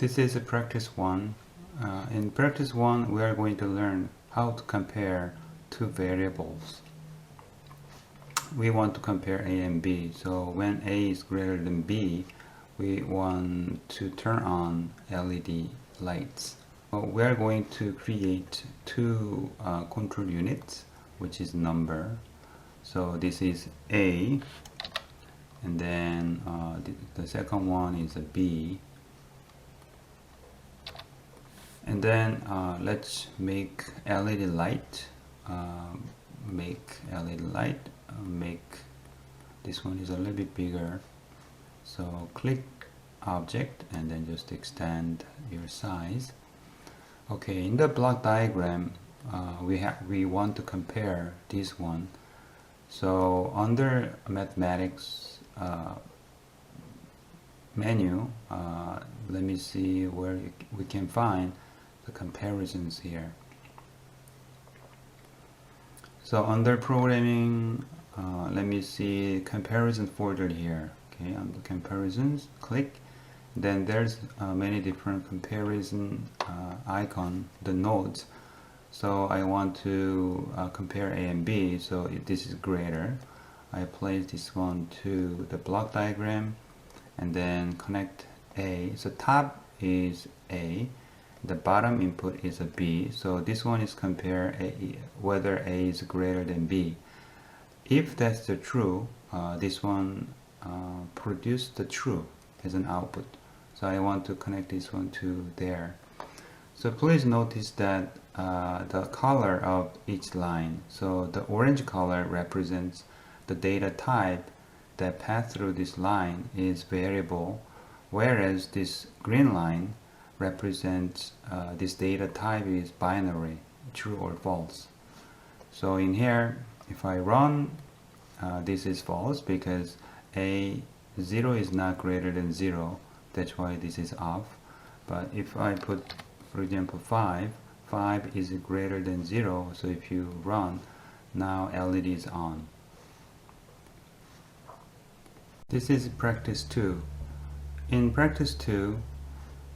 This is a practice 1. In practice 1, we are going to learn how to compare two variables. We want to compare A and B. So when A is greater than B, we want to turn on LED lights. So we are going to create two control units, which is number. So this is A, and then the second one is a B. And then let's make LED light. Make this one is a little bit bigger. So click object and then just extend your size. Okay, in the block diagram, we want to compare this one. So under mathematics menu, let me see where we can find the comparisons here. So under programming, let me see comparison folder here. Okay, on the comparisons, click. Then there's many different comparison icon, the nodes. So I want to compare A and B. So if this is greater, I place this one to the block diagram and then connect A. So top is A, the bottom input is a B. So this one is compare whether A is greater than B. If that's the true, this one produce the true as an output. So I want to connect this one to there. So please notice that the color of each line. So the orange color represents the data type that pass through this line is variable, whereas this green line represents this data type is binary, true or false. So in here, if I run, this is false because A0 is not greater than 0. That's why this is off. But if I put, for example, 5 is greater than 0. So if you run, now LED is on. This is practice 2. In practice 2,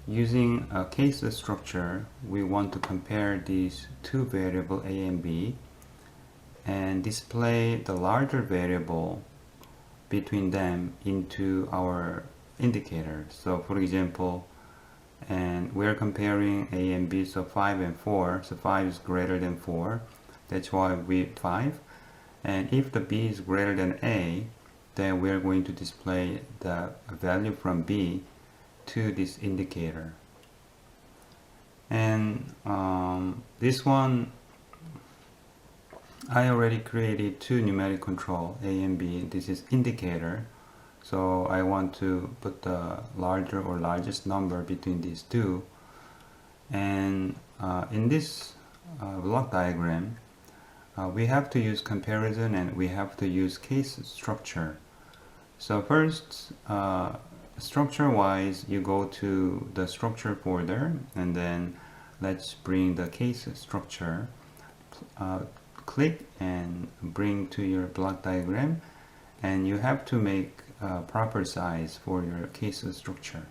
using a case structure, we want to compare these two variables A and B and display the larger variable between them into our indicator. So for example, and we're comparing A and B, so 5 and 4. So 5 is greater than 4. That's why we 5. And if the B is greater than A, then we're going to display the value from B to this indicator. And this one, I already created two numeric control, A and B. This is indicator. So I want to put the larger or largest number between these two. And in this block diagram, we have to use comparison and we have to use case structure. So first, structure wise, you go to the structure folder and then let's bring the case structure. Click and bring to your block diagram, and you have to make proper size for your case structure.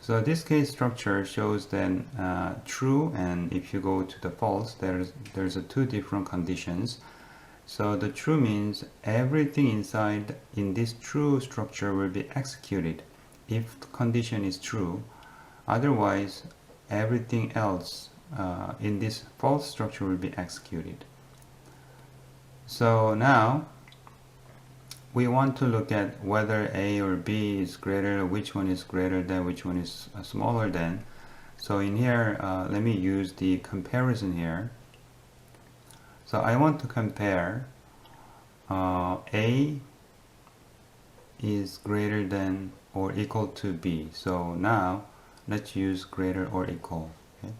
So this case structure shows then true, and if you go to the false, there's two different conditions. So the true means everything inside in this true structure will be executed if the condition is true. Otherwise, everything else in this false structure will be executed. So now we want to look at whether A or B is greater, which one is greater than, which one is smaller than. So in here, let me use the comparison here. So I want to compare A is greater than or equal to B. So now let's use greater or equal. Okay?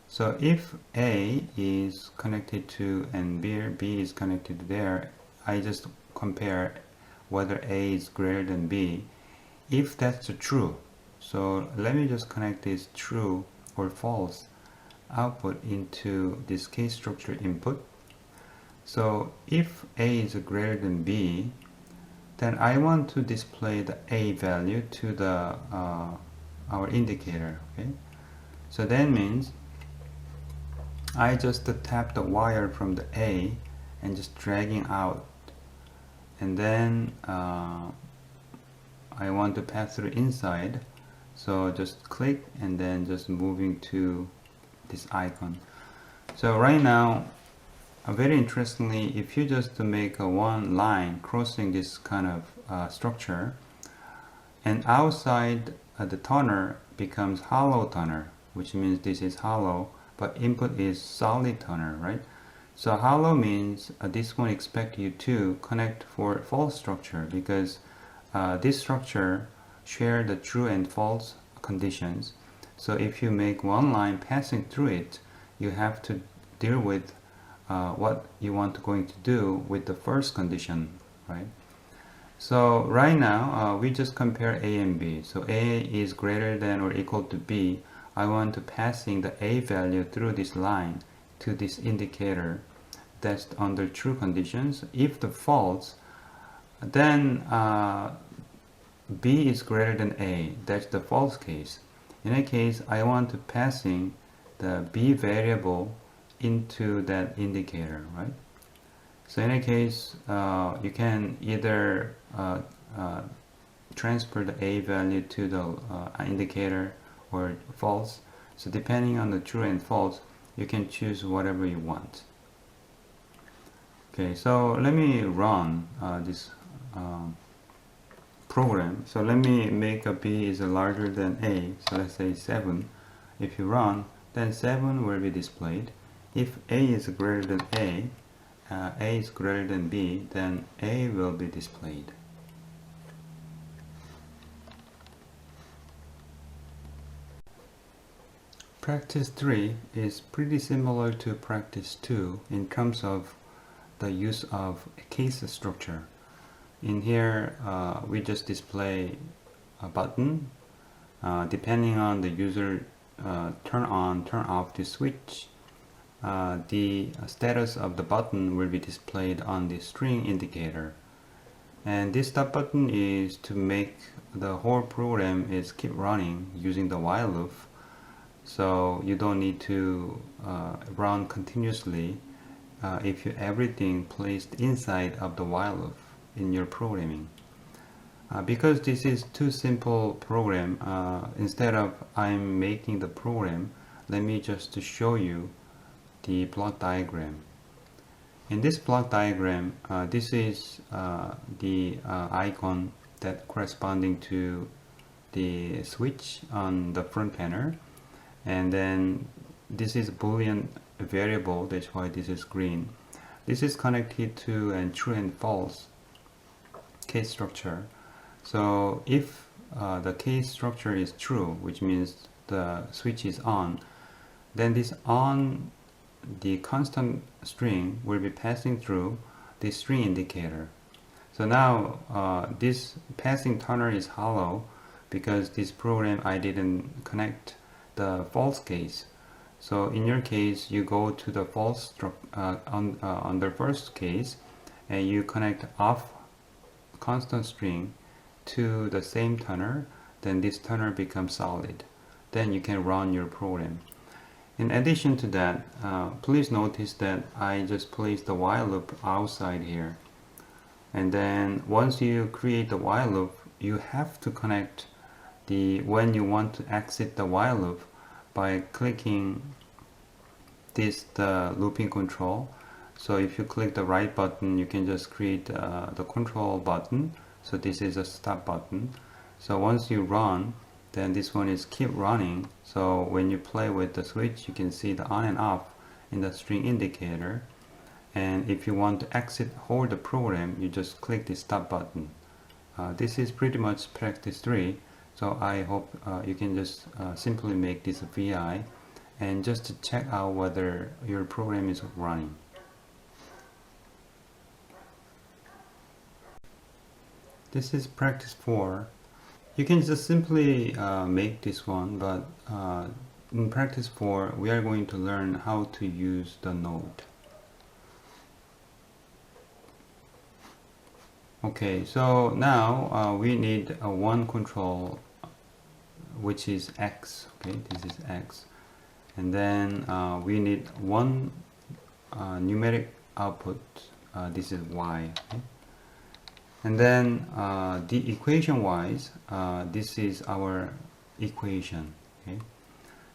So if A is connected to and B is connected to there, I just compare whether A is greater than B. If that's true, so let me just connect this true or false output into this case structure input. So if A is greater than B, then I want to display the A value to the our indicator. Okay, so that means I just tap the wire from the A and just dragging out, and then I want to pass through inside, so just click and then just moving to this icon. So right now, very interestingly, if you just make a one line crossing this kind of structure, and outside the toner becomes hollow toner, which means this is hollow, but input is solid toner, right? So hollow means this one expect you to connect for false structure, because this structure share the true and false conditions. So if you make one line passing through it, you have to deal with what you want going to do with the first condition, right? So right now we just compare A and B. So A is greater than or equal to B. I want to passing the A value through this line to this indicator. That's under true conditions. If the false, then B is greater than A. That's the false case. In that case, I want to passing the B variable into that indicator, right? So in a case, you can either transfer the A value to the indicator or false. So depending on the true and false, you can choose whatever you want. Okay, so let me run this program. So let me make a B is larger than A. So let's say 7. If you run, then 7 will be displayed. If A is greater than A is greater than B, then A will be displayed. Practice 3 is pretty similar to practice 2 in terms of the use of a case structure. In here, we just display a button. Depending on the user turn on, turn off the switch, the status of the button will be displayed on the string indicator. And this stop button is to make the whole program is keep running using the while loop. So you don't need to run continuously if you everything placed inside of the while loop in your programming. Because this is too simple program, instead of I'm making the program, let me just show you the block diagram. In this block diagram, this is the icon that corresponding to the switch on the front panel, and then this is Boolean variable, that's why this is green. This is connected to a true and false case structure. So if the case structure is true, which means the switch is on, then this on the constant string will be passing through the string indicator. So now this passing toner is hollow because this program I didn't connect the false case. So in your case, you go to the false on the first case, and you connect off constant string to the same toner. Then this toner becomes solid. Then you can run your program. In addition to that, please notice that I just placed the while loop outside here. And then once you create the while loop, you have to connect when you want to exit the while loop by clicking the looping control. So if you click the right button, you can just create the control button. So this is a stop button. So once you run, then this one is keep running. So when you play with the switch, you can see the on and off in the string indicator. And if you want to exit hold the program, you just click the stop button. This is pretty much practice 3. So I hope you can just simply make this VI and just to check out whether your program is running. This is practice 4. You can just simply make this one, but in practice 4, we are going to learn how to use the node. Okay, so now we need one control which is x. Okay, this is x, and then we need one numeric output. This is y. Okay? And then the equation wise, this is our equation. Okay,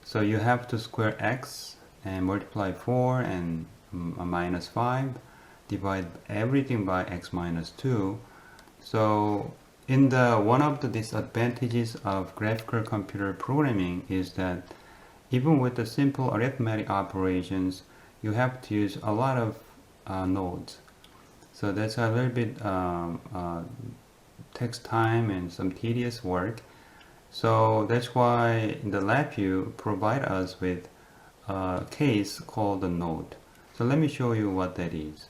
so you have to square x and multiply 4 and minus 5, divide everything by x minus 2. So in the one of the disadvantages of graphical computer programming is that even with the simple arithmetic operations, you have to use a lot of nodes. So that's a little bit takes time and some tedious work. So that's why the LabVIEW provide us with a case called the node. So let me show you what that is.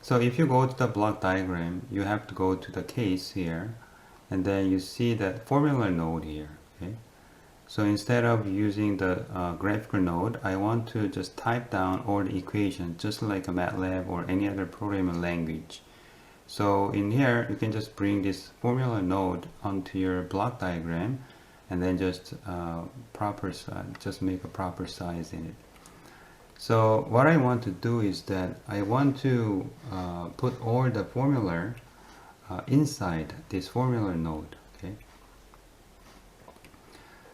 So if you go to the block diagram, you have to go to the case here, and then you see that formula node here. Okay. So instead of using the graphical node, I want to just type down all the equations, just like a MATLAB or any other programming language. So in here, you can just bring this formula node onto your block diagram, and then just just make a proper size in it. So what I want to do is that I want to put all the formula inside this formula node. Okay.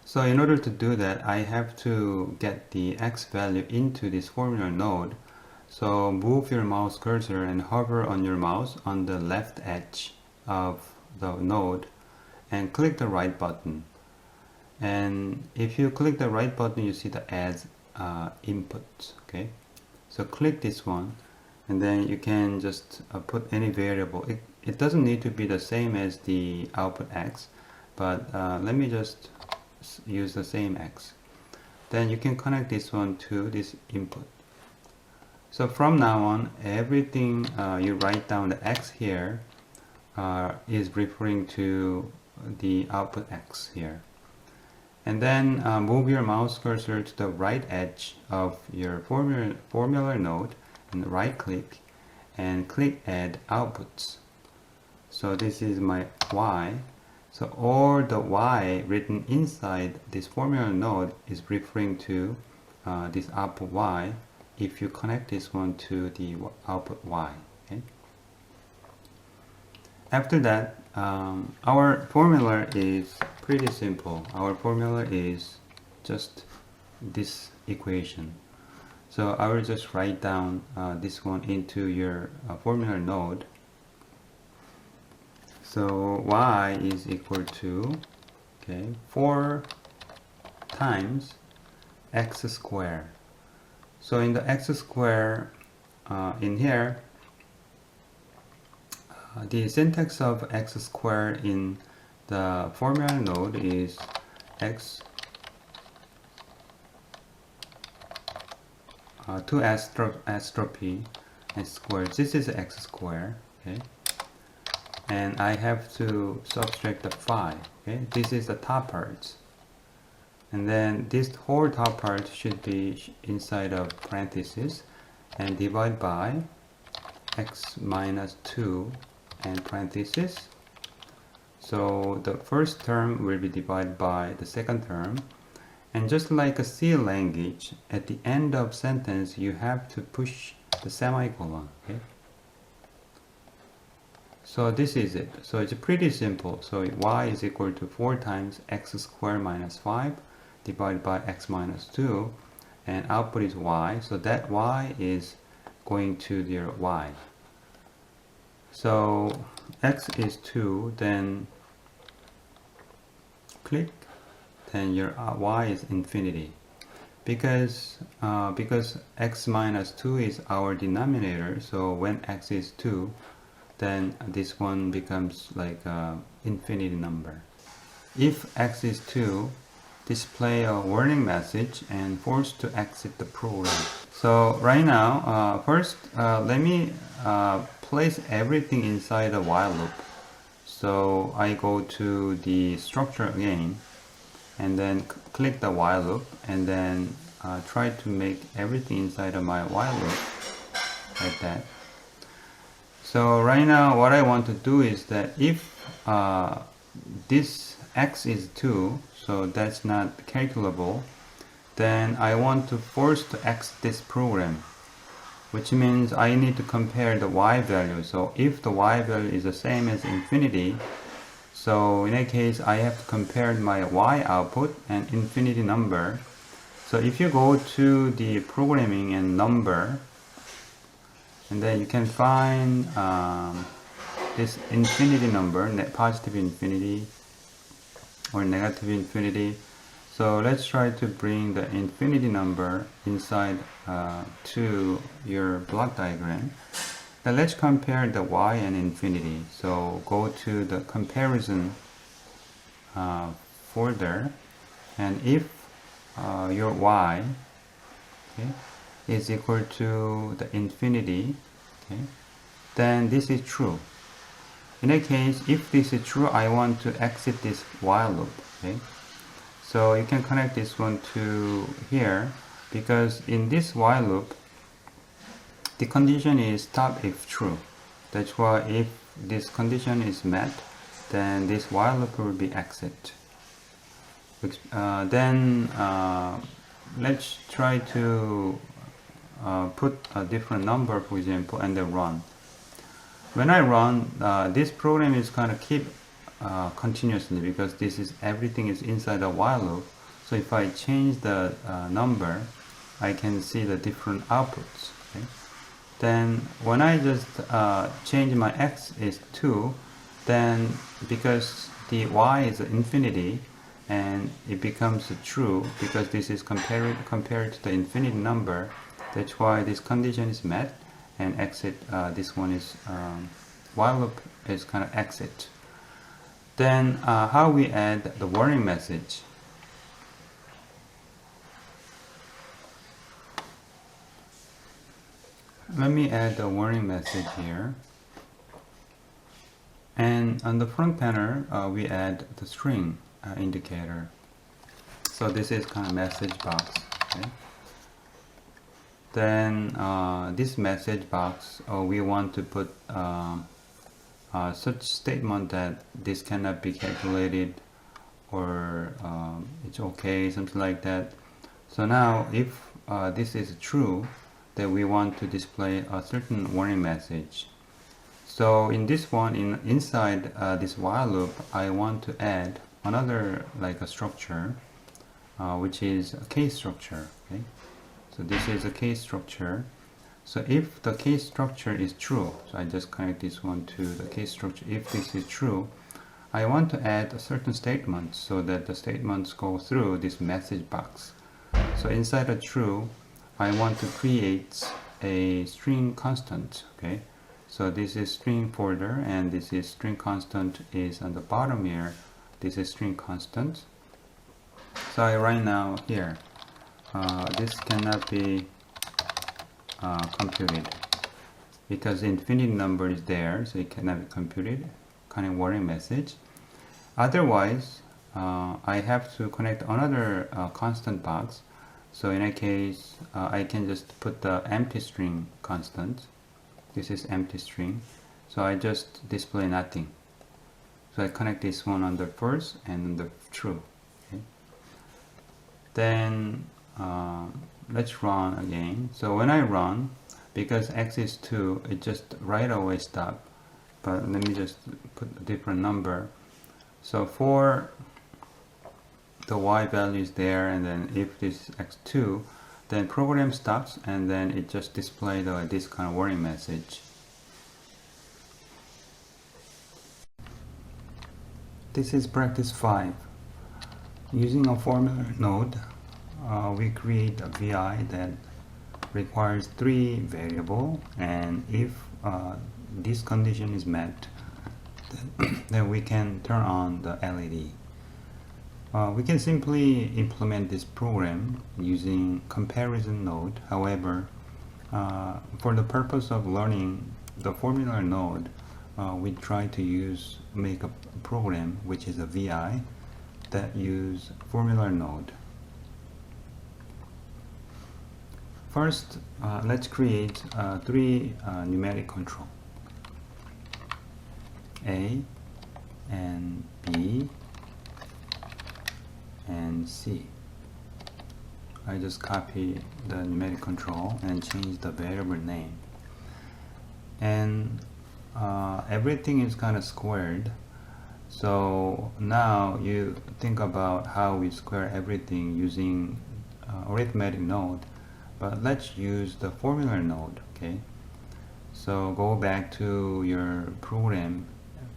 So in order to do that, I have to get the x value into this formula node. So move your mouse cursor and hover on your mouse on the left edge of the node and click the right button. And if you click the right button, you see the add input. Okay, so click this one, and then you can just put any variable. It doesn't need to be the same as the output x, but let me just use the same x. Then you can connect this one to this input. So from now on, everything you write down the x here is referring to the output x here. And then move your mouse cursor to the right edge of your formula node and right click and click add outputs. So this is my y. So all the y written inside this formula node is referring to this output y if you connect this one to the output y. Okay? After that, our formula is pretty simple. Our formula is just this equation. So I will just write down this one into your formula node. So y is equal to 4 times x squared. So in the x squared in here, the syntax of x squared in the formula node is x 2 p and squared. This is x squared. Okay, and I have to subtract the 5. Okay, this is the top part, and then this whole top part should be inside of parentheses and divide by x minus 2 and parentheses. So the first term will be divided by the second term, and just like a C language, at the end of sentence you have to push the semicolon. Okay, so this is it. So it's pretty simple. So y is equal to 4 times x squared minus 5 divided by x minus 2, and output is y. So that y is going to your y. So x is 2, then click, then your y is infinity. Because x minus 2 is our denominator, so when x is 2, then this one becomes like an infinity number. If x is 2, display a warning message and force to exit the program. So right now, first let me place everything inside a while loop. So I go to the structure again, and then click the while loop, and then try to make everything inside of my while loop like that. So right now what I want to do is that if this x is 2, so that's not calculable, then I want to force to exit this program, which means I need to compare the y value. So if the y value is the same as infinity, so in that case I have to compare my y output and infinity number. So if you go to the programming and number, and then you can find this infinity number, positive infinity or negative infinity. So let's try to bring the infinity number inside to your block diagram. Now let's compare the y and infinity. So go to the comparison folder, and if your y, okay, is equal to the infinity, okay, then this is true. In that case, if this is true, I want to exit this while loop. Okay, so you can connect this one to here, because in this while loop the condition is stop if true. That's why if this condition is met, then this while loop will be exit. Then let's try to put a different number, for example, and then run. When I run, this program is going to keep continuously, because this is everything is inside a while loop. So if I change the number, I can see the different outputs. Okay? Then when I just change my x is 2, then because the y is infinity, and it becomes true because this is compared to the infinity number. That's why this condition is met, and exit, this one is while loop is kind of exit. Then how we add the warning message. Let me add the warning message here. And on the front panel, we add the string indicator. So this is kind of message box. Okay? Then this message box, we want to put such statement that this cannot be calculated, or it's okay, something like that. So now if this is true, then we want to display a certain warning message. So in this one, inside this while loop, I want to add another like a structure, which is a case structure. Okay? So this is a case structure. So if the case structure is true, so I just connect this one to the case structure. If this is true, I want to add a certain statement so that the statements go through this message box. So inside a true, I want to create a string constant. Okay, so this is string folder, and this is string constant is on the bottom here. This is string constant. So I write now here, this cannot be computed, because the infinite number is there, so it cannot be computed, kind of warning message. Otherwise, I have to connect another constant box. So in that case, I can just put the empty string constant. This is empty string, so I just display nothing. So I connect this one on the first and on the true. Okay? Then let's run again. So when I run, because x is 2, it just right away stop. But let me just put a different number. So for the y value is there, and then if this is x2, then program stops, and then it just displays this kind of warning message. This is practice 5. Using a formula node, we create a VI that requires 3 variables, and if this condition is met, then we can turn on the LED. We can simply implement this program using comparison node. However, for the purpose of learning the formula node, we try to make a program which is a VI that use formula node. First, let's create 3 numeric control: A and B C. I just copy the numeric control and change the variable name. And everything is kind of squared. So now you think about how we square everything using arithmetic node. But let's use the formula node, okay? So go back to your program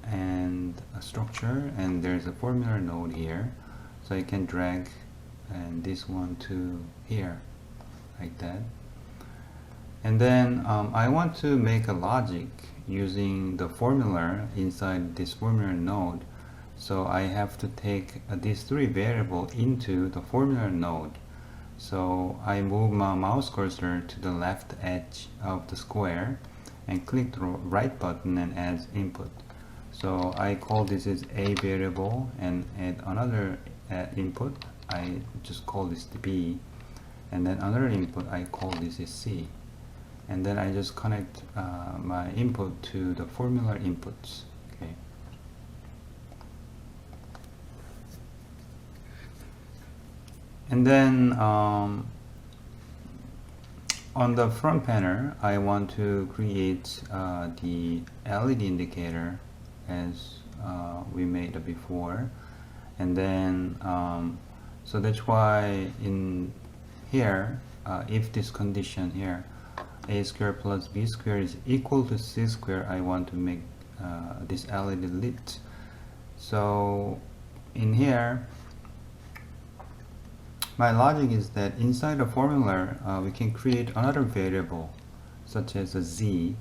and a structure, and there's a formula node here. So you can drag and this one to here, like that. And then I want to make a logic using the formula inside this formula node. So I have to take these three variables into the formula node. So I move my mouse cursor to the left edge of the square and click the right button and add input. So I call this is A variable and add another input. I just call this B, and then another input I call this is C. And then I just connect my input to the formula inputs. Okay. And then on the front panel, I want to create the LED indicator as we made it before. And then so that's why in here, if this condition here, a square plus b square is equal to c square, I want to make this LED lit. So in here, my logic is that inside the formula we can create another variable such as a z,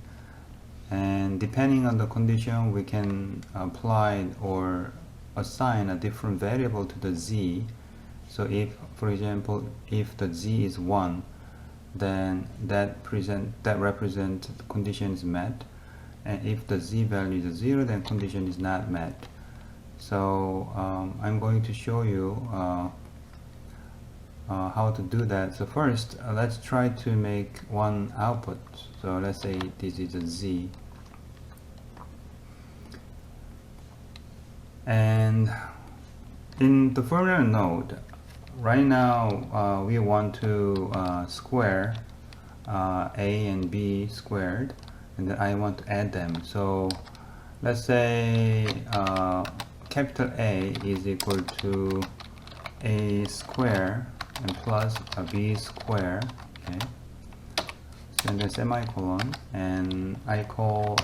and depending on the condition we can apply or assign a different variable to the z. So if, for example, if the z is 1, then that represents the condition is met, and if the z value is 0, then condition is not met. So I'm going to show you how to do that. So first let's try to make one output. So let's say this is a z, and in the formula node right now we want to square a and b squared, and then I want to add them. So let's say capital A is equal to a square and plus a b square, okay, and then semicolon, and I call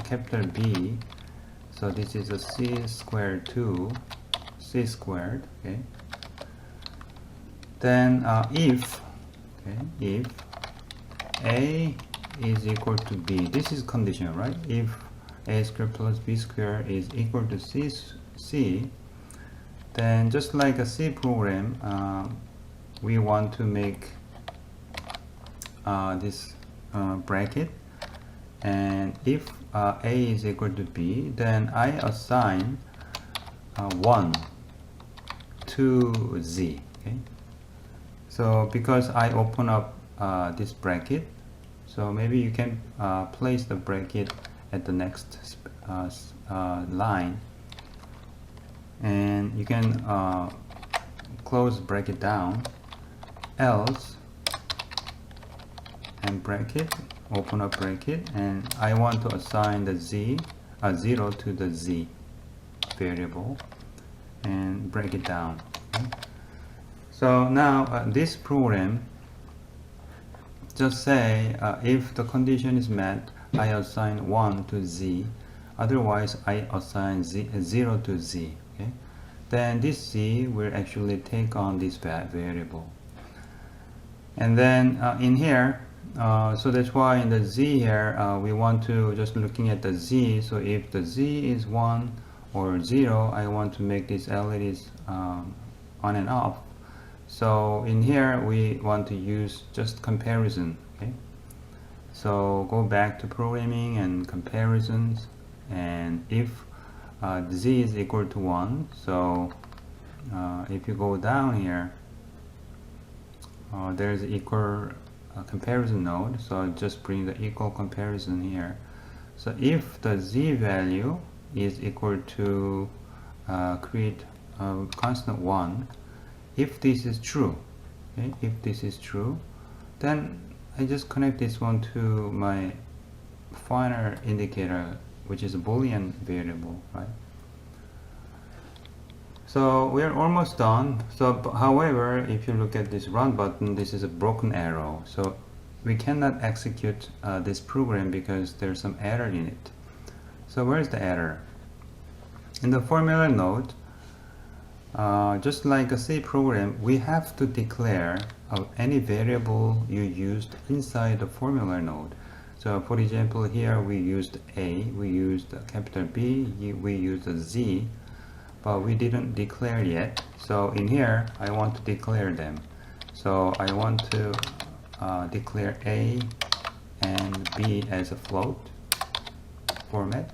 capital B, so this is a c squared to c squared, okay. Then if a is equal to b, this is condition, right? If a squared plus b squared is equal to c, then just like a C program, we want to make this bracket, and if a is equal to b, then I assign 1 to z, okay. So because I open up this bracket, so maybe you can place the bracket at the next line, and you can close bracket down, else, and bracket, open up bracket, and I want to assign the z 0 to the z variable and break it down, okay? So now this program just say if the condition is met, I assign 1 to z, otherwise I assign 0 to z, okay? Then this z will actually take on this variable. And then in here, so that's why in the z here we want to just looking at the z. So if the z is 1 or 0, I want to make these LEDs on and off. So in here we want to use just comparison, okay? So go back to programming and comparisons, and if z is equal to 1, so if you go down here, there's equal comparison node, so just bring the equal comparison here. So if the z value is equal to create a constant 1, if this is true, okay, if this is true, then I just connect this one to my final indicator, which is a Boolean variable, right? So we are almost done. So however, if you look at this run button, this is a broken arrow, so we cannot execute this program because there's some error in it. So where's the error? In the formula node, just like a C program, we have to declare any variable you used inside the formula node. So for example, here we used A, we used capital B, we used a Z, but we didn't declare yet. So in here, I want to declare them. So I want to declare A and B as a float format.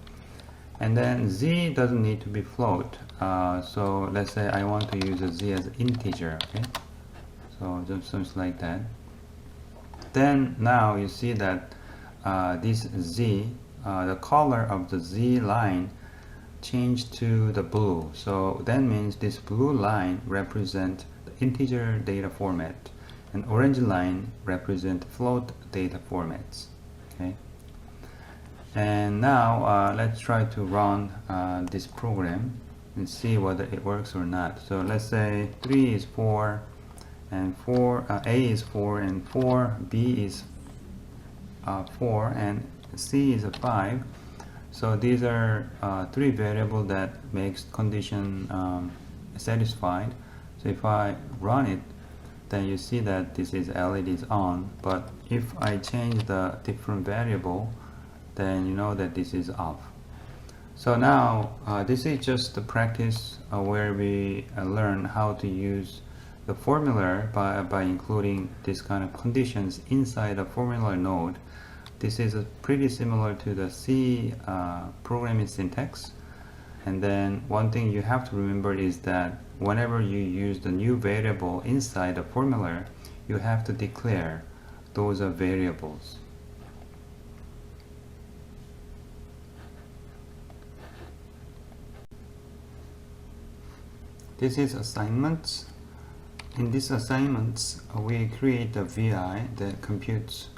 And then Z doesn't need to be float. So let's say I want to use a Z as an integer, okay? So just something like that. Then now you see that this Z, the color of the Z line changed to the blue. So that means this blue line represents the integer data format, and orange line represent float data formats. Okay. And now let's try to run this program and see whether it works or not. So let's say 3 is 4 and 4, A is 4 and 4, B is 4 and C is a 5. So these are three variables that makes condition satisfied. So if I run it, then you see that this is LED is on. But if I change the different variable, then you know that this is off. So now this is just the practice where we learn how to use the formula by including this kind of conditions inside the formula node. This is pretty similar to the C programming syntax. And then one thing you have to remember is that whenever you use the new variable inside the formula, you have to declare those are variables. This is assignments. In this assignments, we create a VI that computes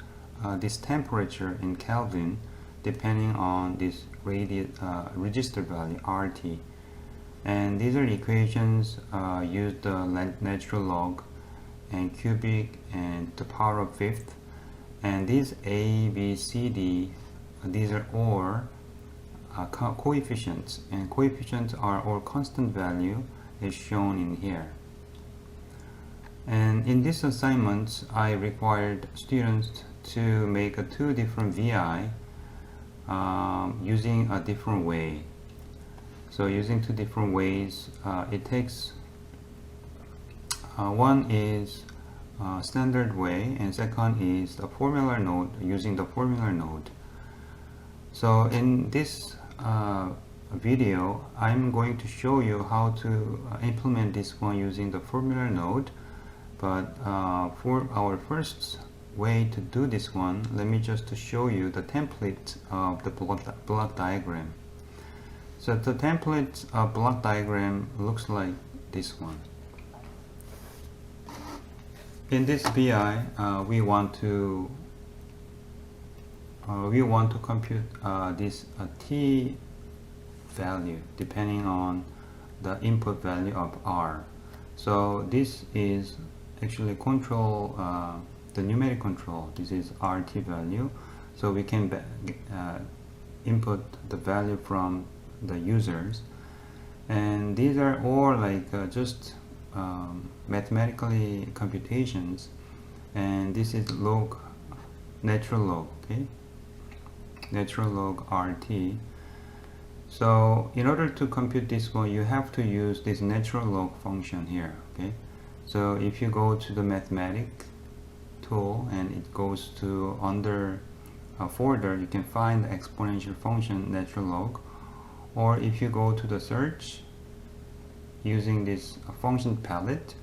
this temperature in Kelvin depending on this register value RT, and these are equations use the natural log and cubic and the power of fifth, and these A, B, C, D, these are all coefficients, and coefficients are all constant value is shown in here. And in this assignment, I required students to make two different VI using a different way. So using two different ways, it takes one is standard way, and second is the formula node, using the formula node. So in this video, I'm going to show you how to implement this one using the formula node. But for our first way to do this one, let me just show you the template of the block diagram. So the template block diagram looks like this one. In this BI, we want to compute this T value depending on the input value of R. So this is actually control, the numeric control. This is RT value, so we can input the value from the users, and these are all like just mathematically computations, and this is log, natural log, okay, natural log RT. So in order to compute this one, you have to use this natural log function here, okay. So if you go to the mathematic tool and it goes to under a folder, you can find the exponential function natural log, or if you go to the search using this function palette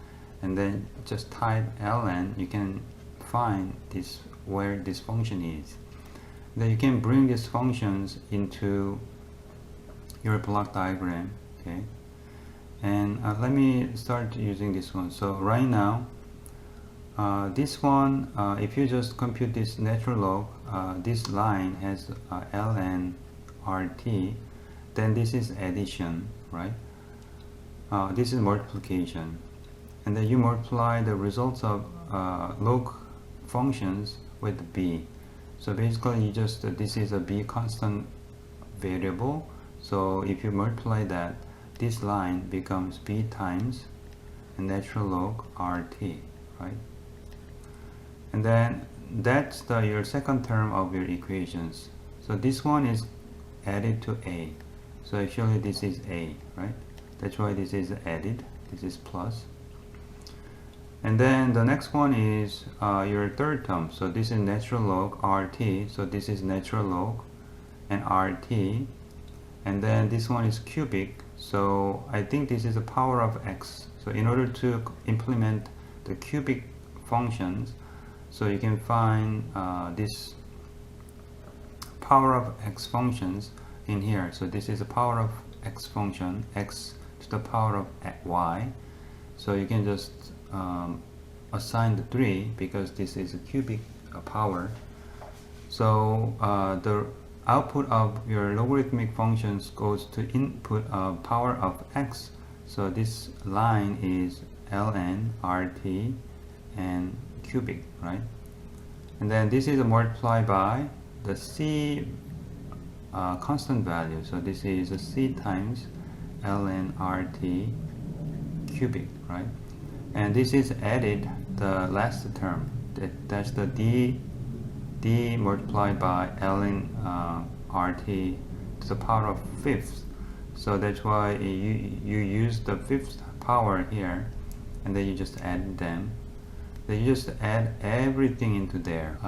and then just type ln, you can find this where this function is. Then you can bring these functions into your block diagram, okay. And then let me start using this one. So right now, this one, if you just compute this natural log, this line has ln rt, then this is addition, right? This is multiplication, and then you multiply the results of log functions with b. So basically you just this is a b constant variable, so if you multiply that, this line becomes b times natural log rt, right? And then that's your second term of your equations. So this one is added to a, so actually this is a, right? That's why this is added, this is plus. And then the next one is your third term. So this is natural log rt, so this is natural log and rt, and then this one is cubic, so I think this is the power of x. So in order to implement the cubic functions, so you can find this power of x functions in here. So this is the power of x function, x to the power of y, so you can just assign the 3 because this is a cubic power. So the output of your logarithmic functions goes to input of power of x. So this line is ln rt and cubic, right? And then this is multiplied by the c constant value. So this is a c times ln rt cubic, right? And this is added the last term, that's the d multiplied by ln rt to the power of fifth. So that's why you use the fifth power here, and then you just add them. Then you just add everything into there.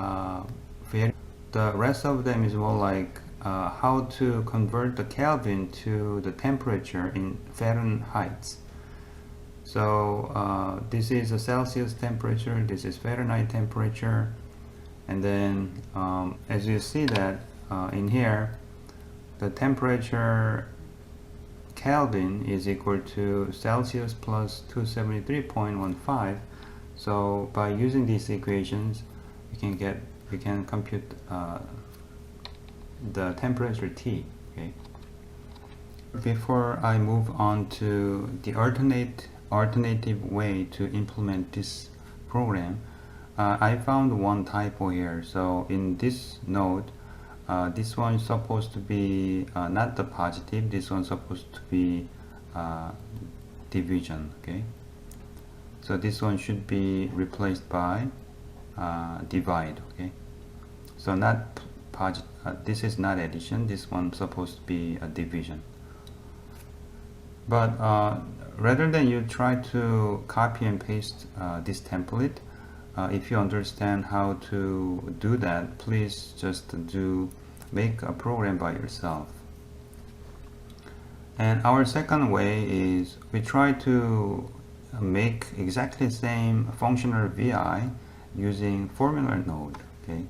The rest of them is more like how to convert the Kelvin to the temperature in Fahrenheit. So this is a Celsius temperature, this is Fahrenheit temperature, and then as you see that in here, the temperature Kelvin is equal to Celsius plus 273.15. So by using these equations, you can compute the temperature T. Okay. Before I move on to the alternative way to implement this program, I found one typo here. So in this node, this one is supposed to be not the positive, this one is supposed to be division. Okay, so this one should be replaced by divide. Okay, so not this is not addition, this one is supposed to be a division. But rather than you try to copy and paste this template, if you understand how to do that, please just make a program by yourself. And our second way is we try to make exactly the same functional VI using formula node. Okay,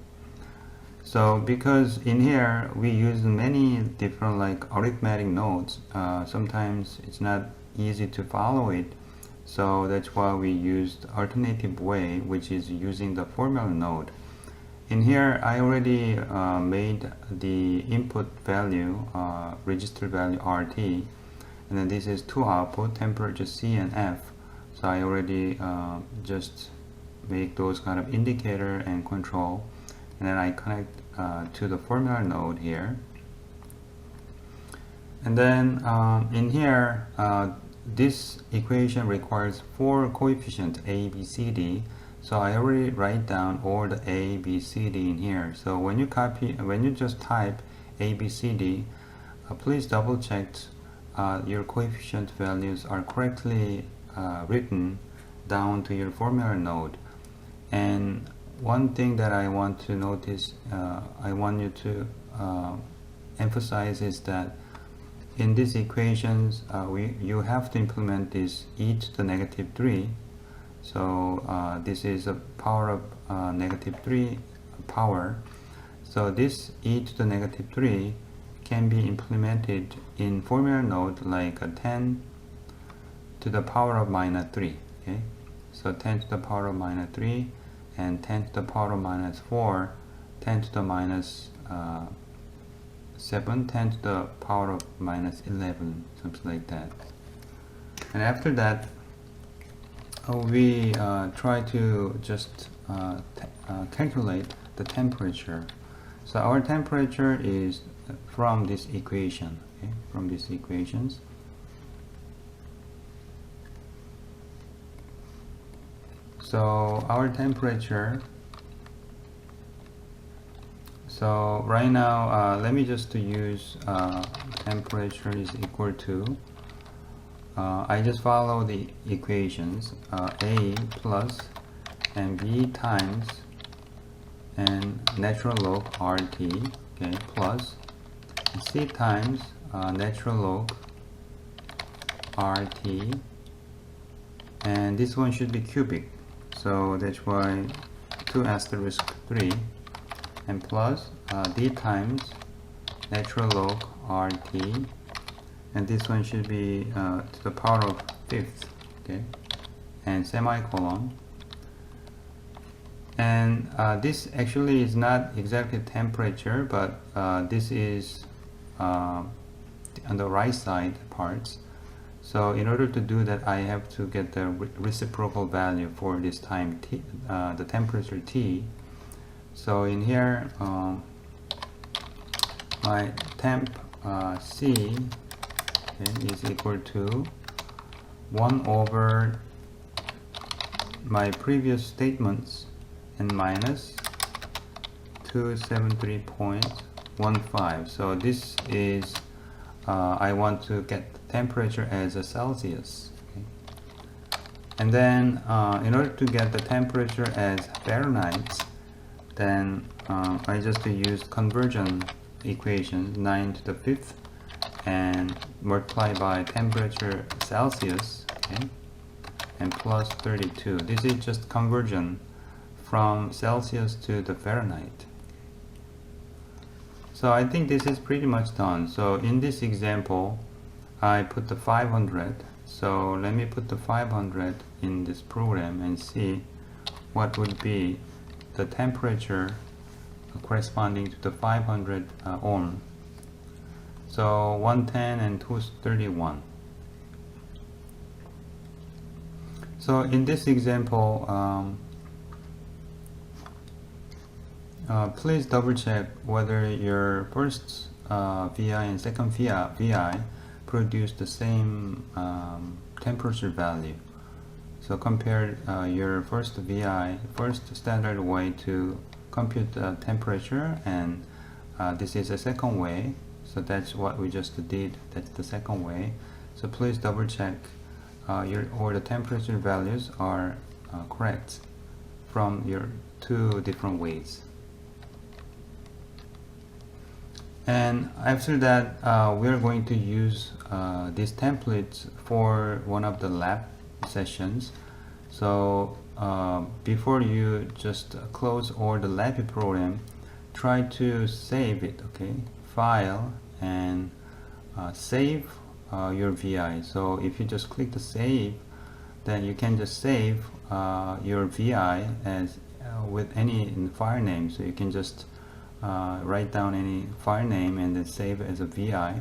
so because in here we use many different like arithmetic nodes, sometimes it's not easy to follow it. So that's why we used alternative way, which is using the formula node. In here, I already made the input value, register value RT, and then this is two output, temperature C and F. So I already just make those kind of indicator and control, and then I connect to the formula node here. And then in here, this equation requires 4 coefficients A, B, C, D. So I already write down all the A, B, C, D in here. So when you just type A, B, C, D, please double check your coefficient values are correctly written down to your formula node. And one thing that I want to notice, I want you to emphasize is that in these equations, you have to implement this e to the negative 3. So this is a power of negative 3 power. So this e to the negative 3 can be implemented in formula node like a 10 to the power of minus 3. Okay, so 10 to the power of minus 3 and 10 to the power of minus 4, 10 to the minus 7, 10 to the power of minus 11, something like that. And after that, we try to just calculate the temperature. So our temperature is from this equation, okay? From these equations. So our temperature, so right now let me just use temperature is equal to, I just follow the equations, A plus and B times and natural log RT, okay, plus C times natural log RT, and this one should be cubic, so that's why 2 asterisk 3, and plus D times natural log RT, and this one should be to the power of 5th, okay, and semicolon. And this actually is not exactly temperature, but this is on the right side parts. So in order to do that, I have to get the reciprocal value for this time t, the temperature T. So in here, my temp C, okay, is equal to 1 over my previous statements and minus 273.15. So this is I want to get the temperature as a Celsius, okay? And then in order to get the temperature as Fahrenheit, then I just used conversion equation 9 to the 5th and multiply by temperature Celsius, okay, and plus 32. This is just conversion from Celsius to the Fahrenheit. So I think this is pretty much done. So in this example, I put the 500. So let me put the 500 in this program and see what would be the temperature corresponding to the 500 ohm. So 110 and 231. So in this example, please double check whether your first VI and second VI produce the same temperature value. So compare your first VI, first standard way to compute the temperature, and this is a second way. So that's what we just did. That's the second way. So please double check all the temperature values are correct from your 2 different ways. And after that, we are going to use these templates for one of the lab sessions. So before you just close all the LabVIEW program, try to save it, okay? File and save your VI. So if you just click the save, then you can just save your VI as with any file name. So you can just write down any file name and then save it as a VI.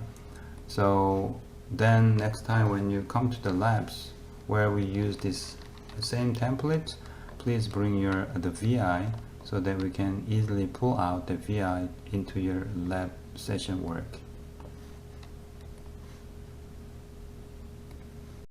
So then next time when you come to the labs where we use this same template, please bring the VI so that we can easily pull out the VI into your lab session work.